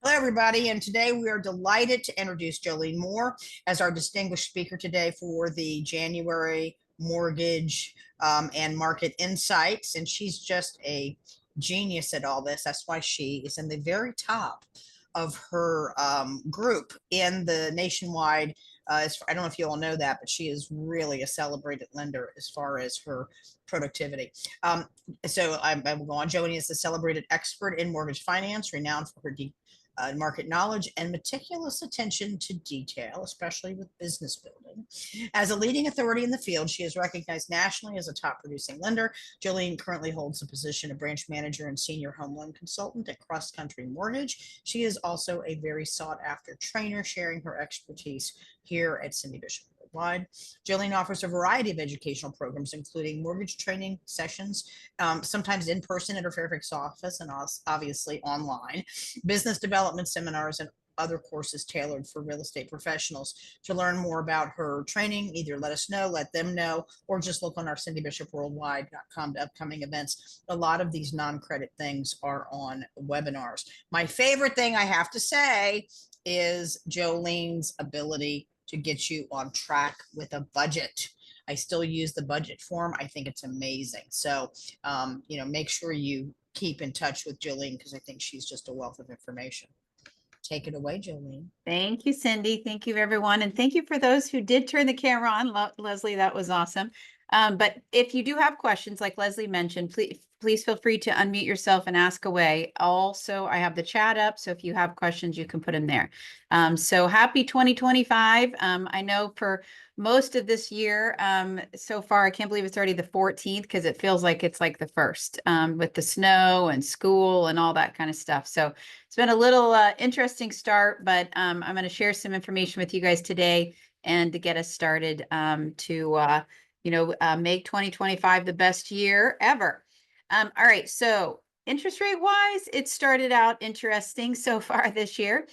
Hello, everybody, and today we are delighted to introduce Jolene Moore as our distinguished speaker today for the January mortgage and market insights. And she's just a genius at all this. That's why she is in the very top of her group in the nationwide. I don't know if you all know that, but she is really a celebrated lender as far as her productivity. So I will go on. Jolene is a celebrated expert in mortgage finance, renowned for her deep market knowledge and meticulous attention to detail, especially with business building. As a leading authority in the field, she is recognized nationally as a top producing lender. Jolene currently holds the position of branch manager and senior home loan consultant at Cross Country Mortgage. She is also a very sought after trainer, sharing her expertise here at Cindy Bishop Worldwide. Jolene offers a variety of educational programs, including mortgage training sessions, sometimes in person at her Fairfax office and obviously online, business development seminars, and other courses tailored for real estate professionals. To learn more about her training, either let us know, let them know, or just look on our cindybishopworldwide.com to upcoming events. A lot of these non-credit things are on webinars. My favorite thing I have to say is Jolene's ability to get you on track with a budget. I still use the budget form. I think it's amazing. So, make sure you keep in touch with Jolene because I think she's just a wealth of information. Take it away, Jolene. Thank you, Cindy. Thank you, everyone. And thank you for those who did turn the camera on. Leslie, that was awesome. But if you do have questions, like Leslie mentioned, please feel free to unmute yourself and ask away. Also, I have the chat up, so if you have questions, you can put them there. So happy 2025. I know for most of this year so far, I can't believe it's already the 14th because it feels like it's like the first with the snow and school and all that kind of stuff. So it's been a little interesting start, but I'm going to share some information with you guys today and to get us started to make 2025 the best year ever. All right, so interest rate wise, it started out interesting so far this year.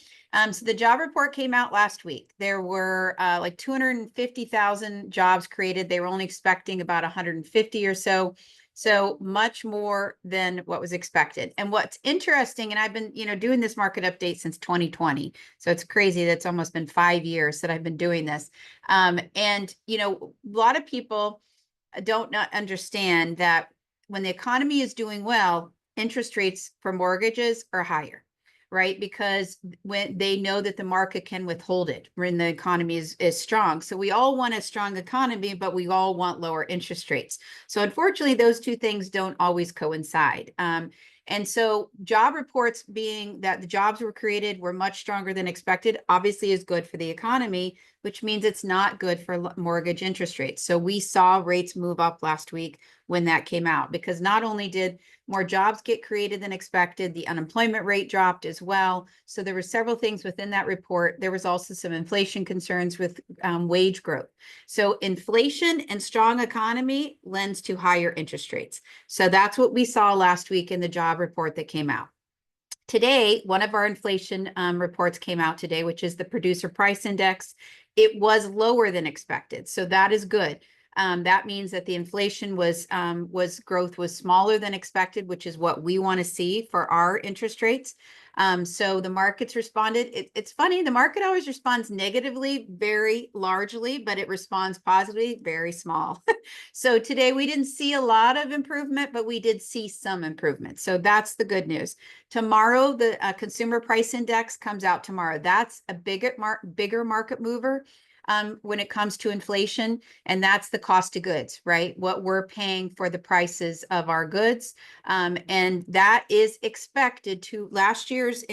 So the job report came out last week. There were like 250,000 jobs created. They were only expecting about 150 or so. So much more than what was expected. And what's interesting, and I've been, doing this market update since 2020. So it's crazy. That's almost been 5 years that I've been doing this. And, a lot of people don't not understand that when the economy is doing well, interest rates for mortgages are higher, right? Because when they know that the market can withhold it when the economy is strong. So we all want a strong economy, but we all want lower interest rates. So unfortunately, those two things don't always coincide. And so job reports being that the jobs were created were much stronger than expected, obviously is good for the economy, which means it's not good for mortgage interest rates. So we saw rates move up last week when that came out, because not only did more jobs get created than expected, the unemployment rate dropped as well. So there were several things within that report. There was also some inflation concerns with wage growth. So inflation and strong economy lends to higher interest rates. So that's what we saw last week in the job report that came out. Today, one of our inflation reports came out today, which is the producer price index. It was lower than expected. So that is good. That means that the inflation growth was smaller than expected, which is what we want to see for our interest rates. So the markets responded. It's funny, the market always responds negatively, very largely, but it responds positively, very small. So today we didn't see a lot of improvement, but we did see some improvement. So that's the good news. Tomorrow, the consumer price index comes out tomorrow. That's a bigger market mover when it comes to inflation, and that's the cost of goods, right? What we're paying for the prices of our goods. And that is expected to, last year's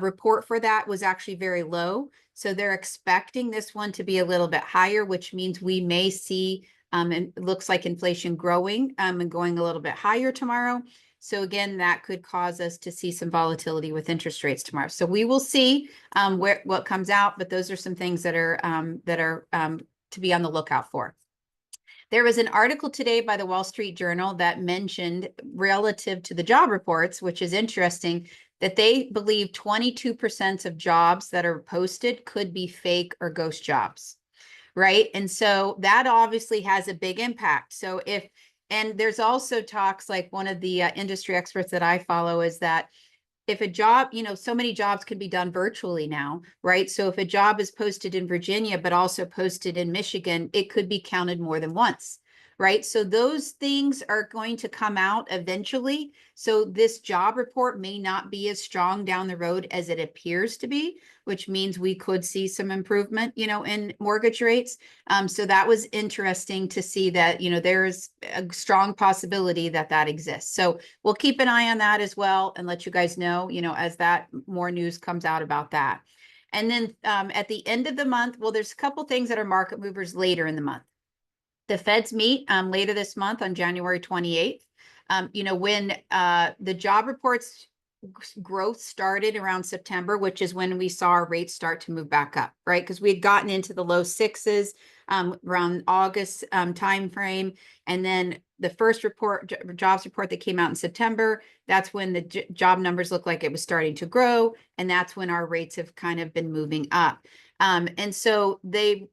report for that was actually very low. So they're expecting this one to be a little bit higher, which means we may see, it looks like inflation growing and going a little bit higher tomorrow. So again, that could cause us to see some volatility with interest rates tomorrow. So we will see what comes out, but those are some things that are to be on the lookout for. There was an article today by the Wall Street Journal that mentioned, relative to the job reports, which is interesting, that they believe 22% of jobs that are posted could be fake or ghost jobs, right? And so that obviously has a big impact. So and there's also talks, like one of the industry experts that I follow is that if a job, so many jobs can be done virtually now, right? So if a job is posted in Virginia, but also posted in Michigan, it could be counted more than once, right? So those things are going to come out eventually. So this job report may not be as strong down the road as it appears to be, which means we could see some improvement, in mortgage rates. So that was interesting to see that, there's a strong possibility that that exists. So we'll keep an eye on that as well and let you guys know, as that more news comes out about that. And then at the end of the month, well, there's a couple things that are market movers later in the month. The Feds meet later this month on January 28th. When the job reports growth started around September, which is when we saw our rates start to move back up, right? Because we had gotten into the low sixes around August timeframe. And then the first jobs report that came out in September, that's when the job numbers looked like it was starting to grow. And that's when our rates have kind of been moving up. And so there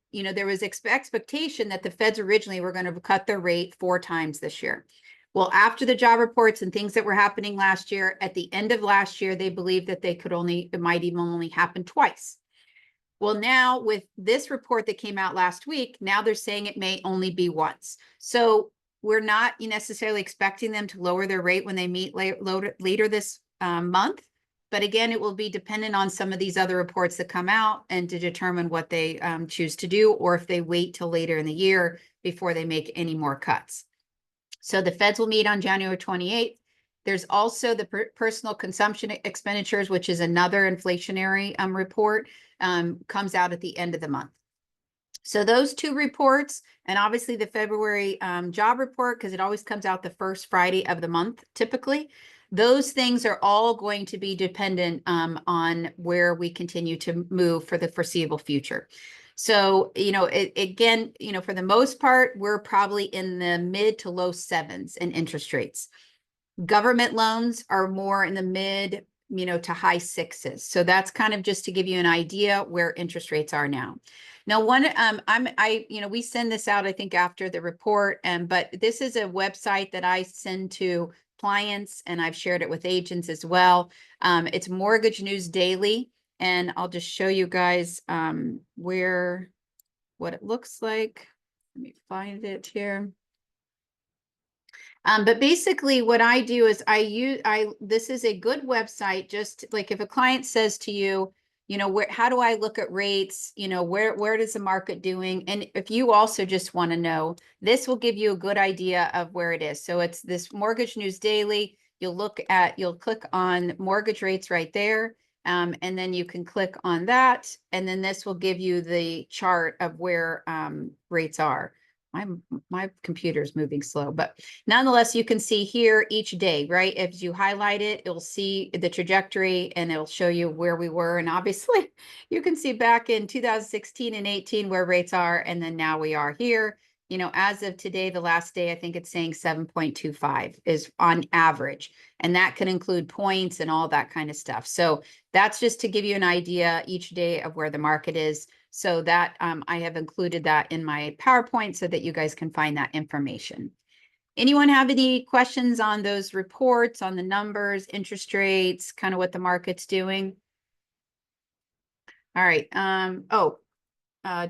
was expectation that the Feds originally were going to cut their rate 4 times this year. Well, after the job reports and things that were happening last year, at the end of last year, they believed that it might even only happen twice. Well, now with this report that came out last week, now they're saying it may only be once. So we're not necessarily expecting them to lower their rate when they meet later this month. But again, it will be dependent on some of these other reports that come out and to determine what they choose to do, or if they wait till later in the year before they make any more cuts. So the Feds will meet on January 28th. There's also the personal consumption expenditures, which is another inflationary report, comes out at the end of the month. So those 2 reports, and obviously the February job report, because it always comes out the first Friday of the month, typically. Those things are all going to be dependent on where we continue to move for the foreseeable future. So, again, for the most part, we're probably in the mid to low 7s in interest rates. Government loans are more in the mid, to high 6s. So that's kind of just to give you an idea where interest rates are now. Now, we send this out, I think, after the report, but this is a website that I send to clients, and I've shared it with agents as well. It's Mortgage News Daily. And I'll just show you guys what it looks like. Let me find it here. But basically what I do is this is a good website, just like if a client says to you, how do I look at rates? Where does the market doing? And if you also just want to know, this will give you a good idea of where it is. So it's this Mortgage News Daily. You'll click on mortgage rates right there. And then you can click on that. And then this will give you the chart of where rates are. My computer is moving slow, but nonetheless, you can see here each day, right? If you highlight it, it'll see the trajectory and it'll show you where we were. And obviously you can see back in 2016 and 18 where rates are. And then now we are here. As of today, the last day, I think it's saying 7.25 is on average. And that can include points and all that kind of stuff. So that's just to give you an idea each day of where the market is. So that I have included that in my PowerPoint so that you guys can find that information. Anyone have any questions on those reports, on the numbers, interest rates, kind of what the market's doing? All right.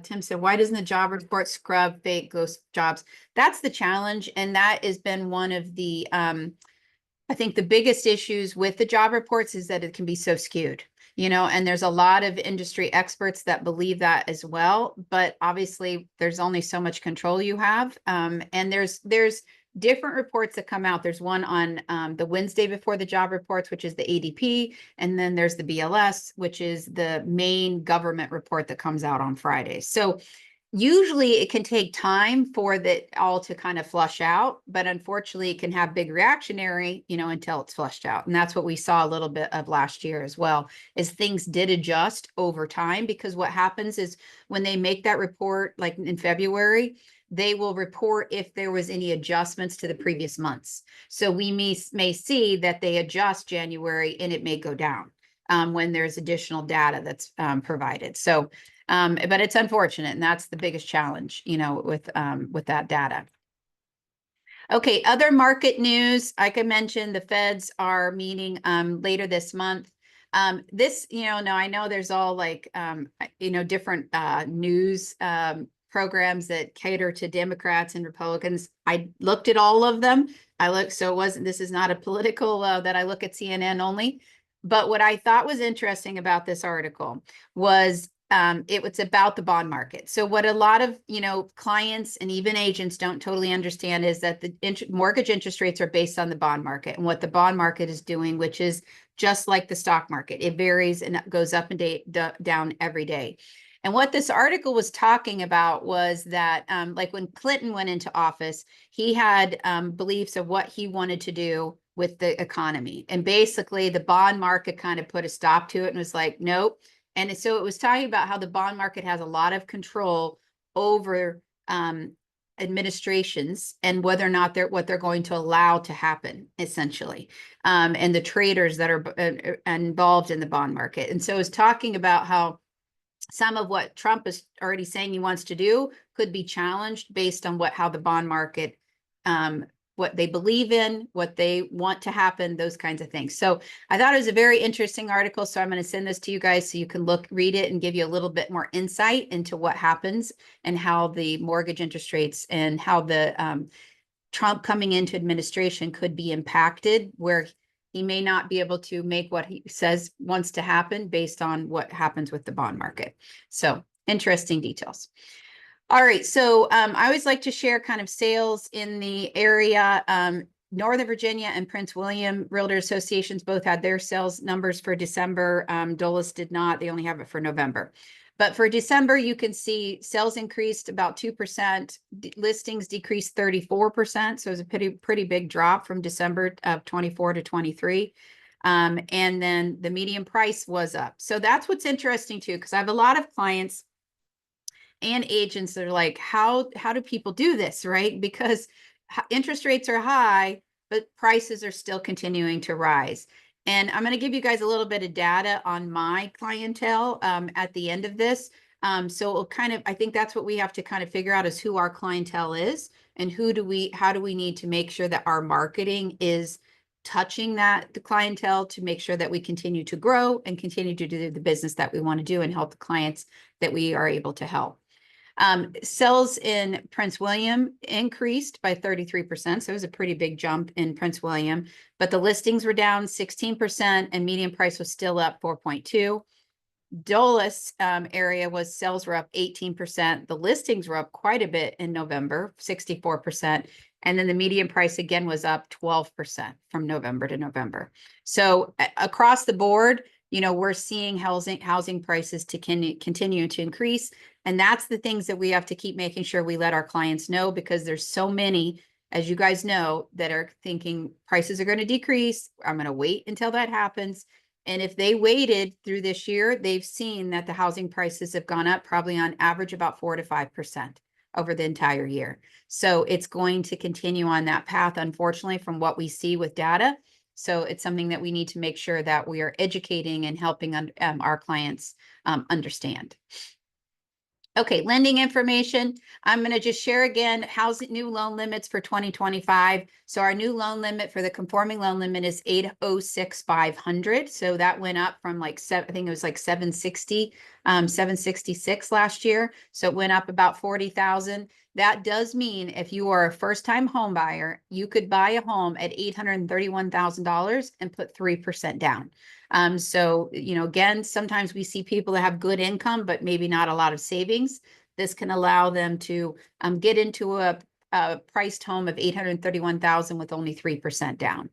Tim said, why doesn't the job report scrub fake ghost jobs? That's the challenge. And that has been one of the, I think the biggest issues with the job reports is that it can be so skewed. And there's a lot of industry experts that believe that as well. But obviously, there's only so much control you have. And there's different reports that come out. There's one on the Wednesday before the job reports, which is the ADP. And then there's the BLS, which is the main government report that comes out on Friday. So usually it can take time for that all to kind of flush out, but unfortunately it can have big reactionary, until it's flushed out. And that's what we saw a little bit of last year as well, is things did adjust over time, because what happens is when they make that report, like in February, they will report if there was any adjustments to the previous months. So we may see that they adjust January and it may go down when there's additional data that's provided. So but it's unfortunate, and that's the biggest challenge, with that data. Okay, other market news, like I mentioned, the Feds are meeting later this month. This, now I know there's all like, different news programs that cater to Democrats and Republicans. I looked at all of them. So this is not a political that I look at CNN only. But what I thought was interesting about this article was it was about the bond market. So what a lot of clients and even agents don't totally understand is that the mortgage interest rates are based on the bond market and what the bond market is doing, which is just like the stock market. It varies and goes up and down every day. And what this article was talking about was that, like when Clinton went into office, he had beliefs of what he wanted to do with the economy. And basically, the bond market kind of put a stop to it and was like, nope. And so it was talking about how the bond market has a lot of control over administrations and whether or not what they're going to allow to happen, essentially, and the traders that are involved in the bond market. And so it was talking about how some of what Trump is already saying he wants to do could be challenged based on how the bond market, what they believe in, what they want to happen, those kinds of things. So I thought it was a very interesting article. So I'm going to send this to you guys so you can read it and give you a little bit more insight into what happens and how the mortgage interest rates and how the Trump coming into administration could be impacted, where he may not be able to make what he says wants to happen based on what happens with the bond market. So interesting details. All right, so I always like to share kind of sales in the area. Northern Virginia and Prince William Realtor Associations both had their sales numbers for December. Dulles did not. They only have it for November. But for December, you can see sales increased about 2%. Listings decreased 34%. So it was a pretty big drop from December of 24 to 23. And then the median price was up. So that's what's interesting too, because I have a lot of clients and agents that are like, how do people do this, right? Because interest rates are high, but prices are still continuing to rise. And I'm going to give you guys a little bit of data on my clientele at the end of this. So it'll I think that's what we have to kind of figure out is who our clientele is and how do we need to make sure that our marketing is touching the clientele to make sure that we continue to grow and continue to do the business that we want to do and help the clients that we are able to help. Sales in Prince William increased by 33%. So it was a pretty big jump in Prince William, but the listings were down 16% and median price was still up 4.2. Dulles area sales were up 18%. The listings were up quite a bit in November, 64%. And then the median price again was up 12% from November to November. So across the board, we're seeing housing prices to continue to increase. And that's the things that we have to keep making sure we let our clients know, because there's so many, as you guys know, that are thinking prices are going to decrease. I'm going to wait until that happens. And if they waited through this year, they've seen that the housing prices have gone up probably on average about 4 to 5% over the entire year. So it's going to continue on that path, unfortunately, from what we see with data. So it's something that we need to make sure that we are educating and helping our clients understand. Okay, lending information. I'm going to just share again housing new loan limits for 2025. So our new loan limit for the conforming loan limit is 806,500. So that went up from I think it was like 760, 766 last year. So it went up about 40,000. That does mean if you are a first-time home buyer, you could buy a home at $831,000 and put 3% down. So, again, sometimes we see people that have good income, but maybe not a lot of savings. This can allow them to get into a priced home of $831,000 with only 3% down.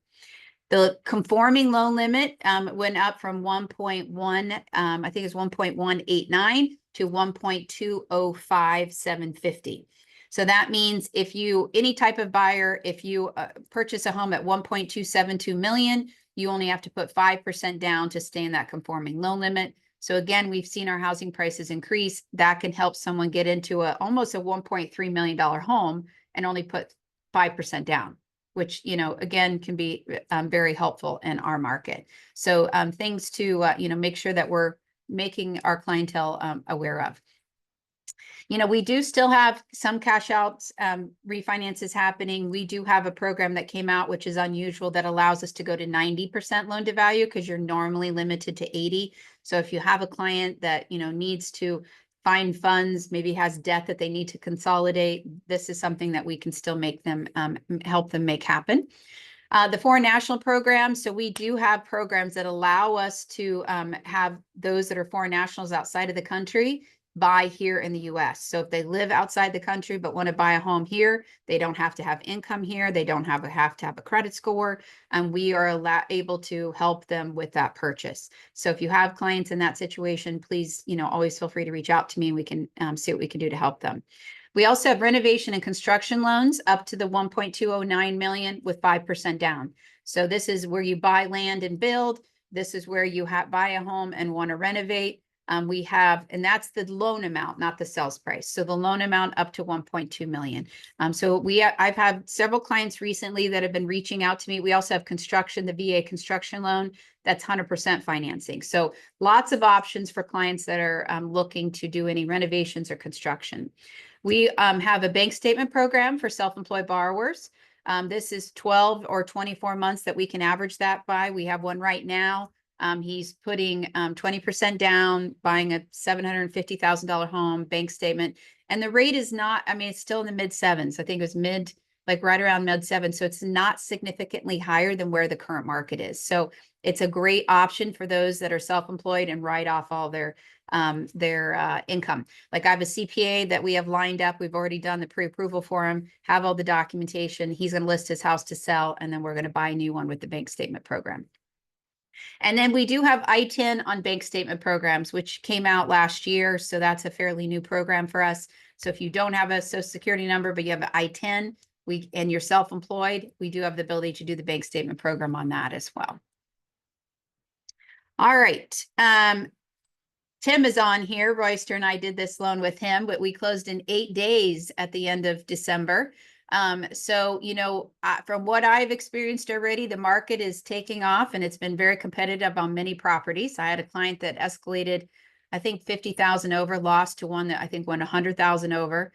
The conforming loan limit went up from 1.1, I think it's 1.189 to 1.205750. So that means any type of buyer, if you purchase a home at 1.272 million, you only have to put 5% down to stay in that conforming loan limit. So again, we've seen our housing prices increase. That can help someone get into almost a $1.3 million home and only put 5% down, which, again, can be very helpful in our market. So things to, make sure that we're making our clientele aware of. You know, we do still have some cash outs, refinances happening. We do have a program that came out, which is unusual, that allows us to go to 90% loan to value, because you're normally limited to 80. So if you have a client that, you know, needs to find funds, maybe has debt that they need to consolidate, this is something that we can still make them, help them make happen. The foreign national program. So we do have programs that allow us to have those that are foreign nationals outside of the country buy here in the US. So if they live outside the country but want to buy a home here, they don't have to have income here. They don't have to have a credit score, and we are able to help them with that purchase. So if you have clients in that situation, please, you know, always feel free to reach out to me and we can see what we can do to help them. We also have renovation and construction loans up to the 1.209 million with 5% down. So this is where you buy land and build. This is where you buy a home and want to renovate. We have, and that's the loan amount, not the sales price. So the loan amount up to 1.2 million. I've had several clients recently that have been reaching out to me. We also have construction, the VA construction loan, that's 100% financing. So lots of options for clients that are looking to do any renovations or construction. We have a bank statement program for self-employed borrowers. This is 12 or 24 months that we can average that by. We have one right now. He's putting 20% down, buying a $750,000 home, bank statement. And the rate is not, I mean, it's still in the mid sevens. I think it was like right around mid seven. So it's not significantly higher than where the current market is. So it's a great option for those that are self-employed and write off all their income. Like I have a CPA that we have lined up. We've already done the pre-approval for him, have all the documentation. He's going to list his house to sell, and then we're going to buy a new one with the bank statement program. And then we do have I-10 on bank statement programs, which came out last year. So that's a fairly new program for us. So if you don't have a Social Security number, but you have an I-10, and you're self-employed, we do have the ability to do the bank statement program on that as well. All right. Tim is on here. Royster and I did this loan with him, but we closed in 8 days at the end of December. So, you know, from what I've experienced already, the market is taking off and it's been very competitive on many properties. I had a client that escalated, I think 50,000 over, lost to one that I think went 100,000 over.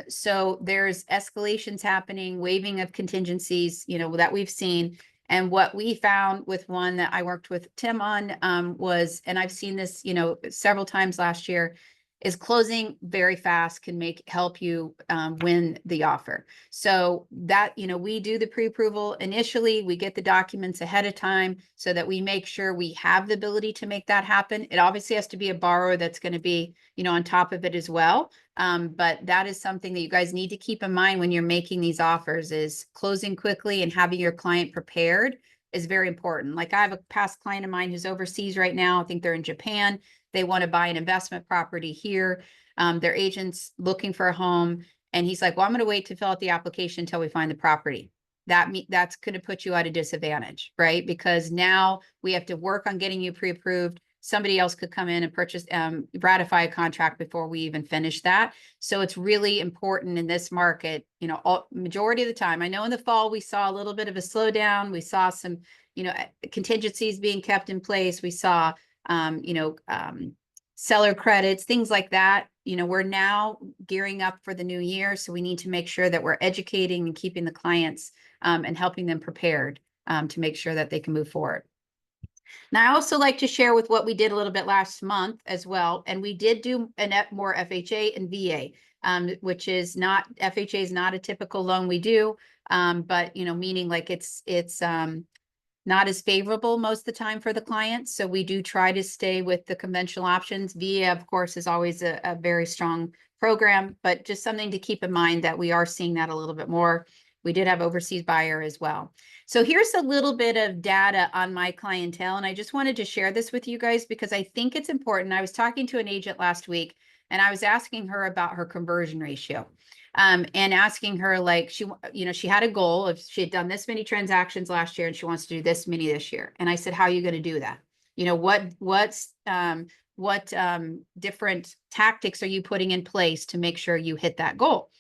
So there's escalations happening, waiving of contingencies, you know, that we've seen. And what we found with one that I worked with Tim on was, and I've seen this, you know, several times last year, is closing very fast can help you win the offer. So that, you know, we do the pre-approval initially, we get the documents ahead of time so that we make sure we have the ability to make that happen. It obviously has to be a borrower that's going to be, you know, on top of it as well. But that is something that you guys need to keep in mind when you're making these offers, is closing quickly and having your client prepared is very important. Like I have a past client of mine who's overseas right now. I think they're in Japan. They want to buy an investment property here. Their agent's looking for a home. And he's like, well, I'm going to wait to fill out the application until we find the property. That's going to put you at a disadvantage, right? Because now we have to work on getting you pre-approved. Somebody else could come in and purchase, ratify a contract before we even finish that. So it's really important in this market, you know, majority of the time. I know in the fall, we saw a little bit of a slowdown. We saw some, you know, contingencies being kept in place. We saw, seller credits, things like that. You know, we're now gearing up for the new year. So we need to make sure that we're educating and keeping the clients and helping them prepared to make sure that they can move forward. Now, I also like to share with what we did a little bit last month as well. And we did do more FHA and VA, which is not, FHA is not a typical loan we do, but, you know, meaning like it's not as favorable most of the time for the clients. So we do try to stay with the conventional options. VA, of course, is always a very strong program, but just something to keep in mind that we are seeing that a little bit more. We did have overseas buyer as well. So here's a little bit of data on my clientele. And I just wanted to share this with you guys because I think it's important. I was talking to an agent last week and I was asking her about her conversion ratio. And asking her, like, she had a goal of, she had done this many transactions last year and she wants to do this many this year. And I said, how are you going to do that? You know, what different tactics are you putting in place to make sure you hit that goal?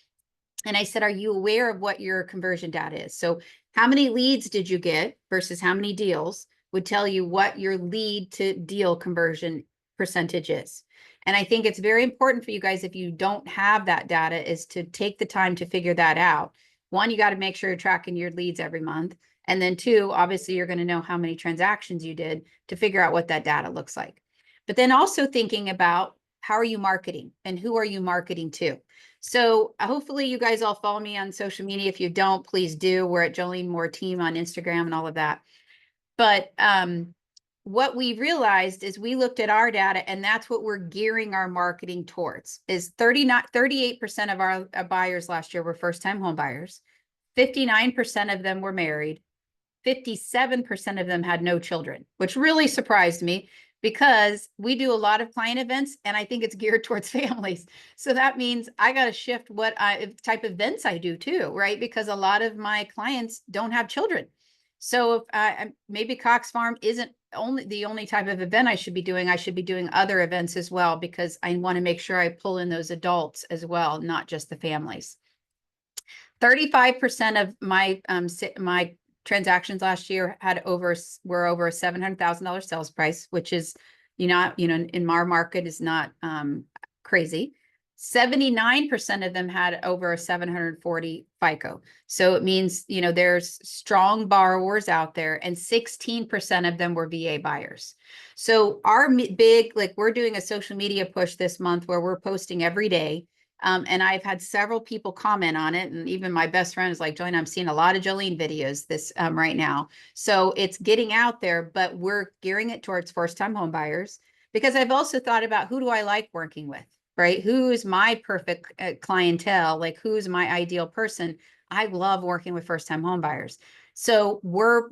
And I said, are you aware of what your conversion data is? So how many leads did you get versus how many deals would tell you what your lead to deal conversion percentage is. And I think it's very important for you guys, if you don't have that data, is to take the time to figure that out. One, you got to make sure you're tracking your leads every month. And then two, obviously you're going to know how many transactions you did to figure out what that data looks like. But then also thinking about, how are you marketing and who are you marketing to? So hopefully you guys all follow me on social media. If you don't, please do. We're at Jolene Moore Team on Instagram and all of that. But what we realized is we looked at our data, and that's what we're gearing our marketing towards. Is 38% of our buyers last year were first-time home buyers. 59% of them were married. 57% of them had no children, which really surprised me, because we do a lot of client events and I think it's geared towards families. So that means I got to shift what type of events I do too, right? Because a lot of my clients don't have children. So if maybe Cox Farm isn't the only type of event I should be doing. I should be doing other events as well, because I want to make sure I pull in those adults as well, not just the families. 35% of my transactions last year were over a $700,000 sales price, which is, in our market is not crazy. 79% of them had over a 740 FICO. So it means, there's strong borrowers out there, and 16% of them were VA buyers. So our we're doing a social media push this month where we're posting every day. And I've had several people comment on it. And even my best friend is like, Jolene, I'm seeing a lot of Jolene videos this right now. So it's getting out there, but we're gearing it towards first-time home buyers, because I've also thought about, who do I like working with, right? Who is my perfect clientele? Like, who's my ideal person? I love working with first-time home buyers. So we're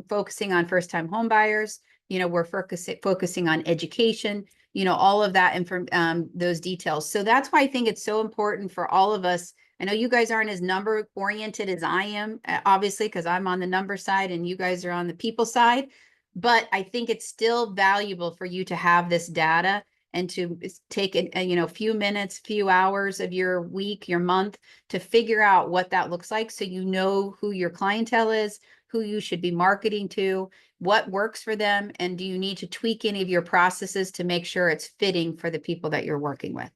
focusing on first-time home buyers. We're focusing on education, all of that, and from those details. So that's why I think it's so important for all of us. I know you guys aren't as number oriented as I am, obviously, because I'm on the number side and you guys are on the people side. But I think it's still valuable for you to have this data and to take a few minutes, few hours of your week, your month, to figure out what that looks like, so you know who your clientele is, who you should be marketing to, what works for them, and do you need to tweak any of your processes to make sure it's fitting for the people that you're working with.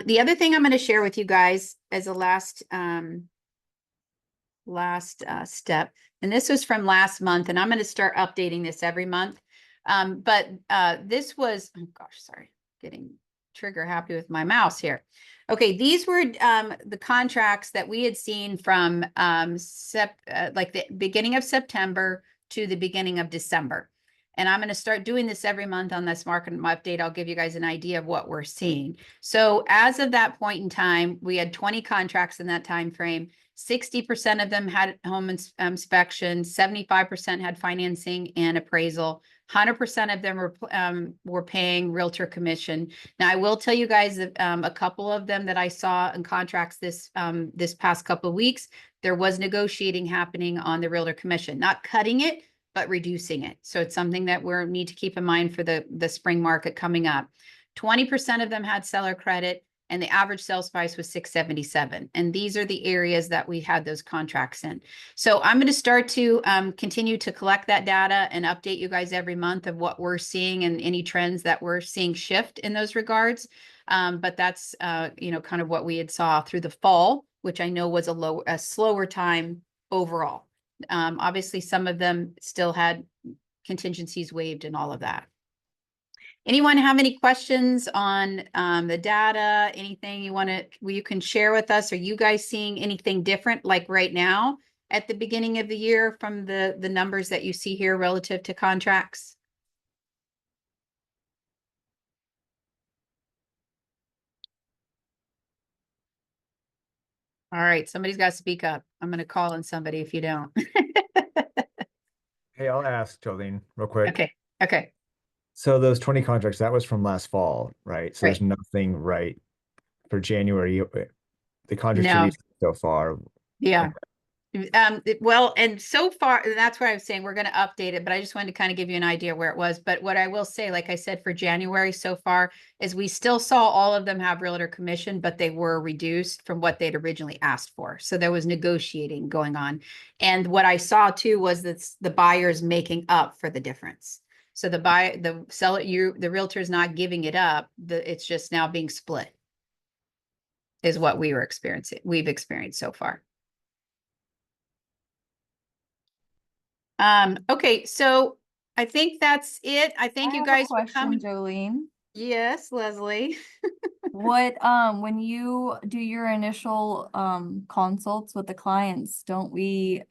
The other thing I'm going to share with you guys as a last step, and this was from last month, and I'm going to start updating this every month. But this was, oh gosh, sorry, getting trigger happy with my mouse here. Okay, these were the contracts that we had seen from like the beginning of September to the beginning of December. And I'm going to start doing this every month on this market update. I'll give you guys an idea of what we're seeing. So as of that point in time, we had 20 contracts in that time frame. 60% of them had home inspection, 75% had financing and appraisal. 100% of them were paying realtor commission. Now, I will tell you guys that a couple of them that I saw in contracts this past couple of weeks, there was negotiating happening on the realtor commission, not cutting it, but reducing it. So it's something that we need to keep in mind for the spring market coming up. 20% of them had seller credit, and the average sales price was $677. And these are the areas that we had those contracts in. So I'm going to start to continue to collect that data and update you guys every month of what we're seeing and any trends that we're seeing shift in those regards. But that's, kind of what we had saw through the fall, which I know was a slower time overall. Obviously, some of them still had contingencies waived and all of that. Anyone have any questions on the data? Anything you can share with us? Are you guys seeing anything different, like right now at the beginning of the year, from the numbers that you see here relative to contracts? All right, somebody's got to speak up. I'm going to call on somebody if you don't. Hey, I'll ask Jolene real quick. Okay. Okay. So those 20 contracts, that was from last fall, right? So there's Right. nothing right for January. The contracts No. released so far. Yeah. Well, and so far, that's what I was saying. We're going to update it, but I just wanted to kind of give you an idea where it was. But what I will say, like I said, for January so far, is we still saw all of them have realtor commission, but they were reduced from what they'd originally asked for. So there was negotiating going on. And what I saw too was that the buyers making up for the difference. So the realtor is not giving it up. It's just now being split is what we've experienced so far. Okay, so I think that's it. I thank you guys for coming. Jolene. Yes, Leslie. What when you do your initial consults with the clients, don't we,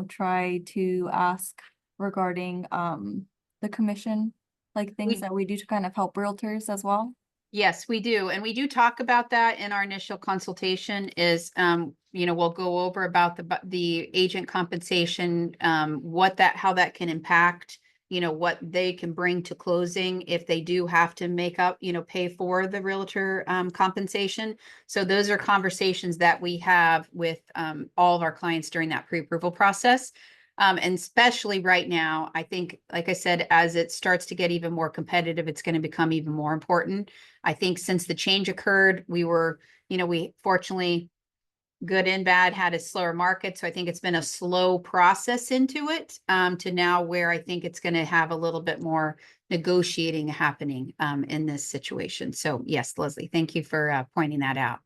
try to ask regarding the commission, like things that we do to kind of help realtors as well? Yes, we do. And we do talk about that in our initial consultation is, we'll go over about the agent compensation, how that can impact, what they can bring to closing if they do have to make up, pay for the realtor compensation. So those are conversations that we have with all of our clients during that pre-approval process. And especially right now, I think, like I said, as it starts to get even more competitive, it's going to become even more important. I think since the change occurred, we fortunately, good and bad, had a slower market. So I think it's been a slow process into it to now where I think it's going to have a little bit more negotiating happening in this situation. So yes, Leslie, thank you for pointing that out.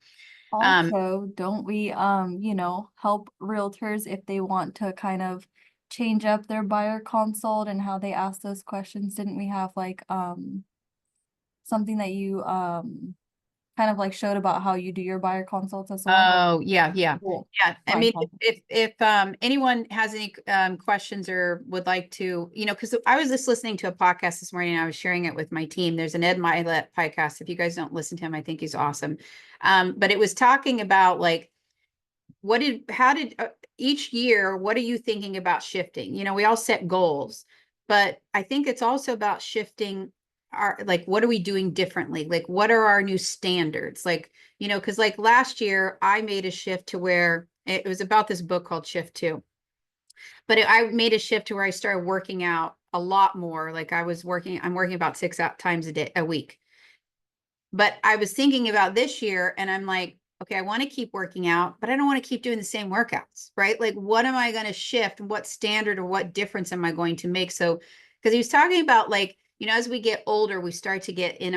Also, don't we, help realtors if they want to kind of change up their buyer consult and how they ask those questions? Didn't we have like, something that you, kind of like showed about how you do your buyer consults as well? Oh, yeah. Cool. Yeah. I Fine, mean, fine. if anyone has any questions or would like to, because I was just listening to a podcast this morning and I was sharing it with my team. There's an Ed Milet podcast. If you guys don't listen to him, I think he's awesome. But it was talking about like, each year, what are you thinking about shifting? We all set goals, but I think it's also about shifting what are we doing differently? Like, what are our new standards? Like, because like last year I made a shift to where it was about this book called Shift 2. But I made a shift to where I started working out a lot more. Like I'm working about 6 times a week. But I was thinking about this year and I'm like, okay, I want to keep working out, but I don't want to keep doing the same workouts, right? Like, what am I going to shift? What standard or what difference am I going to make? So, because he was talking about like, as we get older, we start to get in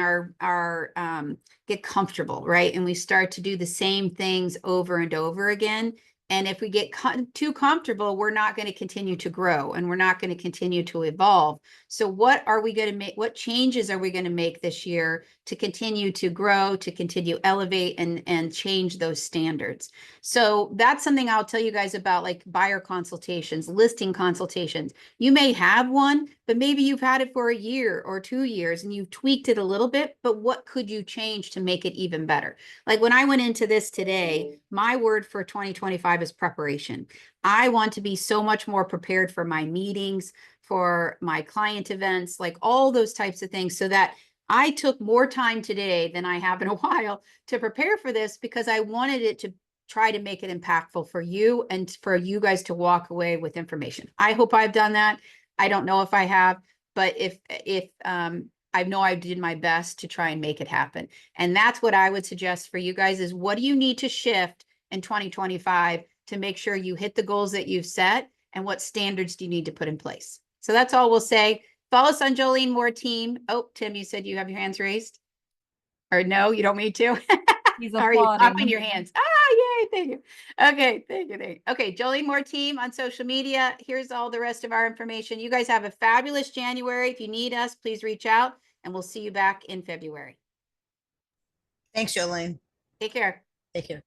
get comfortable, right? And we start to do the same things over and over again. And if we get too comfortable, we're not going to continue to grow and we're not going to continue to evolve. So what are we going to make? What changes are we going to make this year to continue to grow, to continue elevate and change those standards? So that's something I'll tell you guys about, like buyer consultations, listing consultations. You may have one, but maybe you've had it for a year or 2 years and you've tweaked it a little bit, but what could you change to make it even better? Like when I went into this today, my word for 2025 is preparation. I want to be so much more prepared for my meetings, for my client events, like all those types of things, so that I took more time today than I have in a while to prepare for this because I wanted it to try to make it impactful for you and for you guys to walk away with information. I hope I've done that. I don't know if I have, but if I know I did my best to try and make it happen. And that's what I would suggest for you guys is, what do you need to shift in 2025 to make sure you hit the goals that you've set, and what standards do you need to put in place? So that's all we'll say. Follow us on Jolene Moore team. Oh, Tim, you said you have your hands raised? Or no, you don't need to? He's Are you clapping applauding. your hands? Yay, thank you. Okay, thank you. Okay, Jolene Moore team on social media. Here's all the rest of our information. You guys have a fabulous January. If you need us, please reach out, and we'll see you back in February. Thanks, Jolene. Take care. Take care.